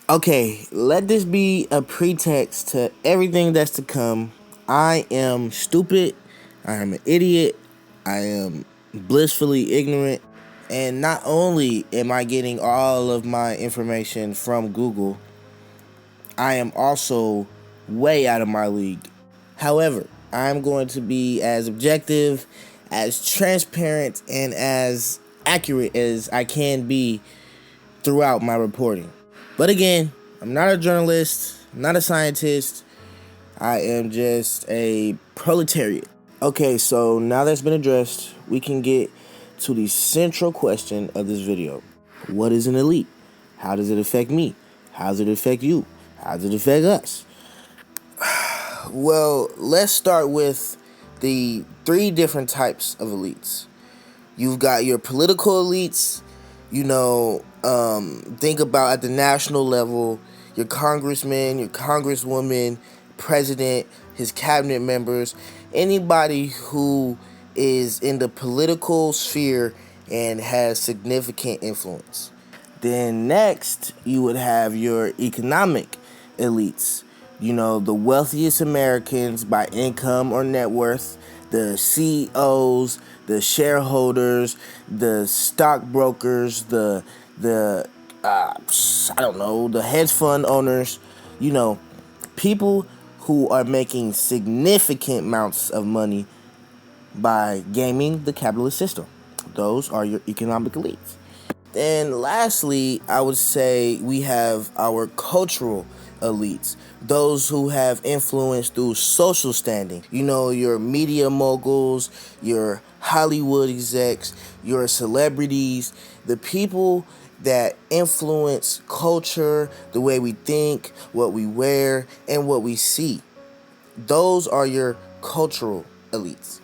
Okay, let this be a pretext to everything that's to come. I am stupid. I am an idiot. I am blissfully ignorant. And not only am I getting all of my information from Google, I am also way out of my league. However, I'm going to be as objective, as transparent, and as accurate as I can be throughout my reporting. But again, I'm not a journalist, not a scientist. I am just a proletariat. Okay, so now that's been addressed, we can get to the central question of this video. What is an elite? How does it affect me? How does it affect you? How does it affect us? Well, let's start with the three different types of elites. You've got your political elites, think about at the national level, your congressman, your congresswoman, president, his cabinet members, anybody who is in the political sphere and has significant influence. Then next, you would have your economic elites. The wealthiest Americans by income or net worth, the CEOs, the shareholders, the stockbrokers, the hedge fund owners, people who are making significant amounts of money by gaming the capitalist system. Those are your economic elites. And lastly, I would say we have our cultural elites, those who have influence through social standing. Your media moguls, your Hollywood execs, your celebrities, the people that influence culture, the way we think, what we wear, and what we see. Those are your cultural elites.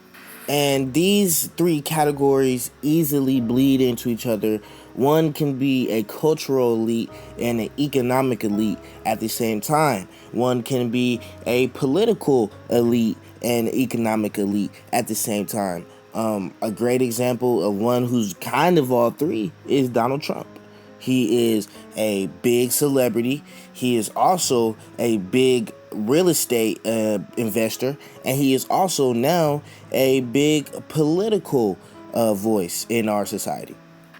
And these three categories easily bleed into each other. One can be a cultural elite and an economic elite at the same time. One can be a political elite and economic elite at the same time. A great example of one who's kind of all three is Donald Trump. He is a big celebrity. He is also a big real estate investor, and he is also now a big political voice in our society.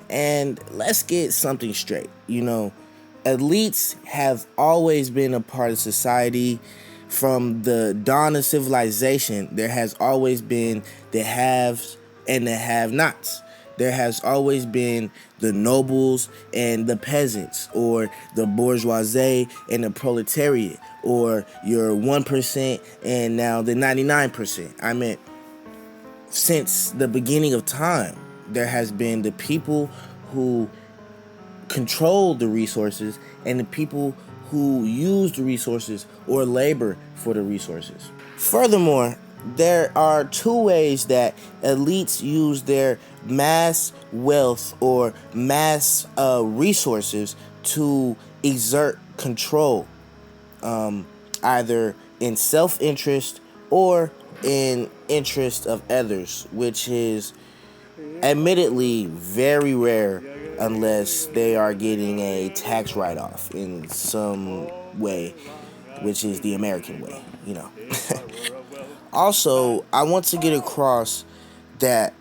And let's get something straight. Elites have always been a part of society. From the dawn of civilization, there has always been the haves and the have-nots. There has always been the nobles and the peasants, or the bourgeoisie and the proletariat, or your 1% and now the 99%. I mean, since the beginning of time, there has been the people who control the resources and the people who use the resources or labor for the resources. Furthermore, there are two ways that elites use their mass wealth or mass resources to exert control, either in self-interest or in interest of others, which is admittedly very rare unless they are getting a tax write-off in some way, which is the American way. Also, I want to get across that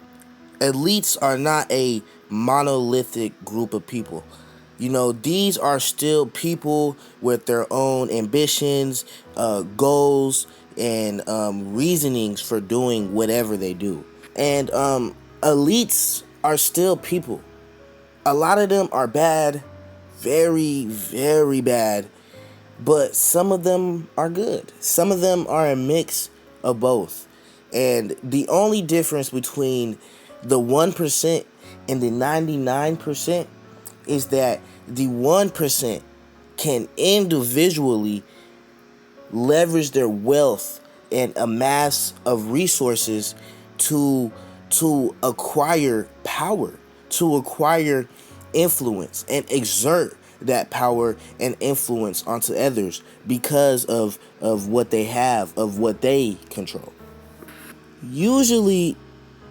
elites are not a monolithic group of people. These are still people with their own ambitions, goals, and reasonings for doing whatever they do. And elites are still people. A lot of them are bad, very, very bad, but some of them are good. Some of them are a mix of both. And the only difference between the 1% and the 99% is that the 1% can individually leverage their wealth and amass of resources to acquire power, to acquire influence and exert that power and influence onto others because of what they have, of what they control. Usually,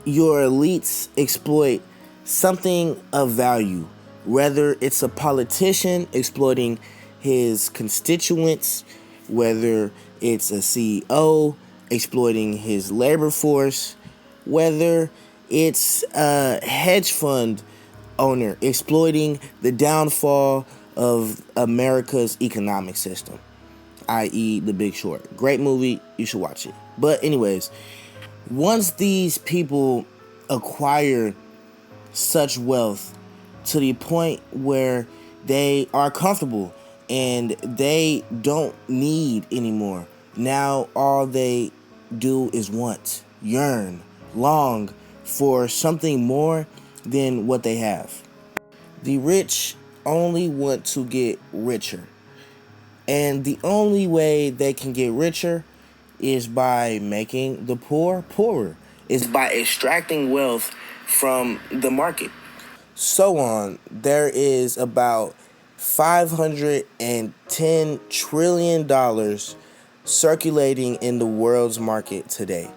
your elites exploit something of value, whether it's a politician exploiting his constituents, whether it's a CEO exploiting his labor force, whether it's a hedge fund owner exploiting the downfall of America's economic system, i.e. The Big Short. Great movie, you should watch it. But anyways, once these people acquire such wealth to the point where they are comfortable and they don't need anymore, now all they do is want, yearn, long for something more than what they have. The rich only want to get richer. And the only way they can get richer is by making the poor poorer, is by extracting wealth from the market. So on, there is about $510 trillion circulating in the world's market today.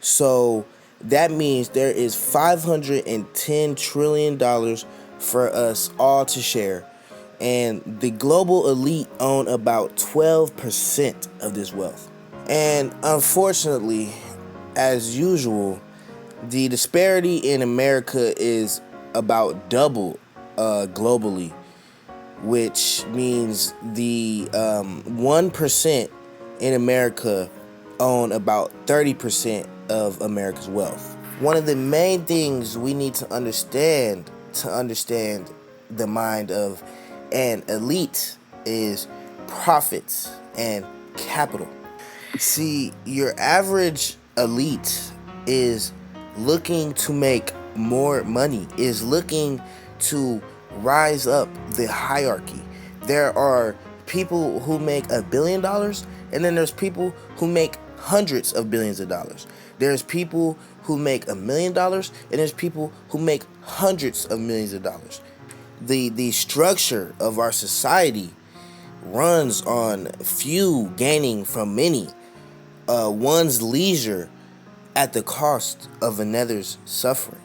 So that means there is $510 trillion for us all to share. And the global elite own about 12% of this wealth. And unfortunately, as usual, the disparity in America is about double globally, which means the 1% in America own about 30% of America's wealth. One of the main things we need to understand the mind of an elite is profits and capital. See, your average elite is looking to make more money, is looking to rise up the hierarchy. There are people who make $1 billion, and then there's people who make hundreds of billions of dollars. There's people who make $1 million, and there's people who make hundreds of millions of dollars. The structure of our society runs on few gaining from many, one's leisure at the cost of another's suffering.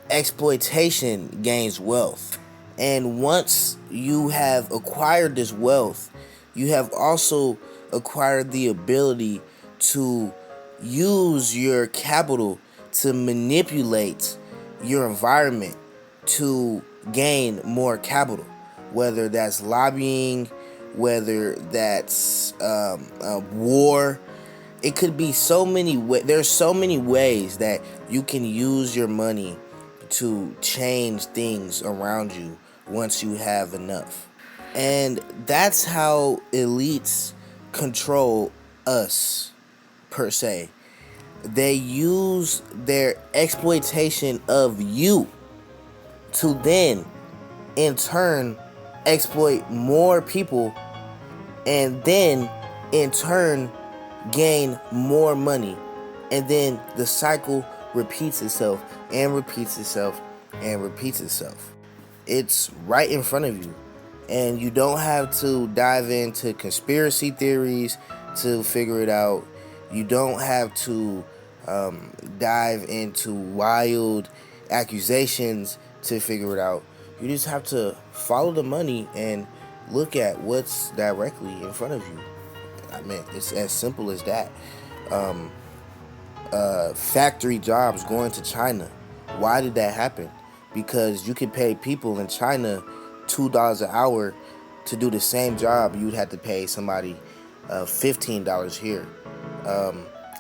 Exploitation gains wealth. And once you have acquired this wealth, you have also acquired the ability to use your capital to manipulate your environment to gain more capital, whether that's lobbying, whether that's war. It could be so many there's so many ways that you can use your money to change things around you once you have enough. And that's how elites control us, per se. They use their exploitation of you to then, in turn, exploit more people, and then, in turn, gain more money. And then the cycle repeats itself, and repeats itself, and repeats itself. It's right in front of you. And you don't have to dive into conspiracy theories to figure it out. You don't have to dive into wild accusations to figure it out. You just have to follow the money and look at what's directly in front of you. I mean, it's as simple as that. Factory jobs going to China. Why did that happen? Because you could pay people in China $2 an hour to do the same job you'd have to pay somebody $15 here.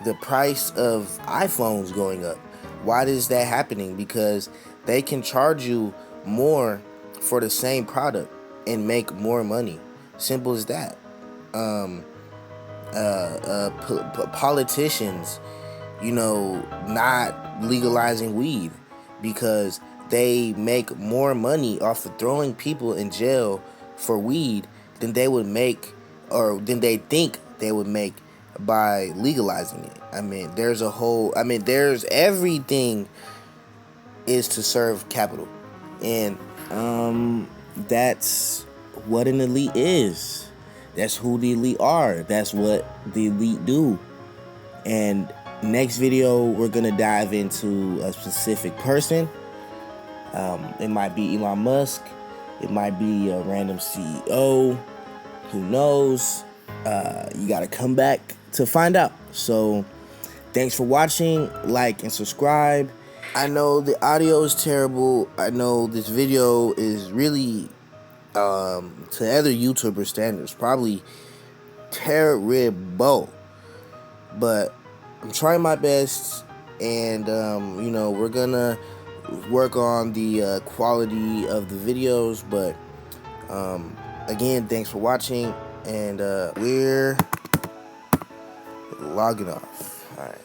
The price of iPhones going up. Why is that happening? Because they can charge you more for the same product and make more money. Simple as that. Politicians, not legalizing weed because they make more money off of throwing people in jail for weed than they would make, or than they think they would make by legalizing it. There's everything is to serve capital. And that's what an elite is. That's who the elite are. That's what the elite do. And next video, we're going to dive into a specific person. It might be Elon Musk. It might be a random CEO. Who knows? You got to come back to find out. So thanks for watching. Like and subscribe. I know the audio is terrible. I know this video is really, to other YouTuber standards, probably terrible. But I'm trying my best, and we're gonna work on the quality of the videos. But again, thanks for watching, and we're logging off. All right.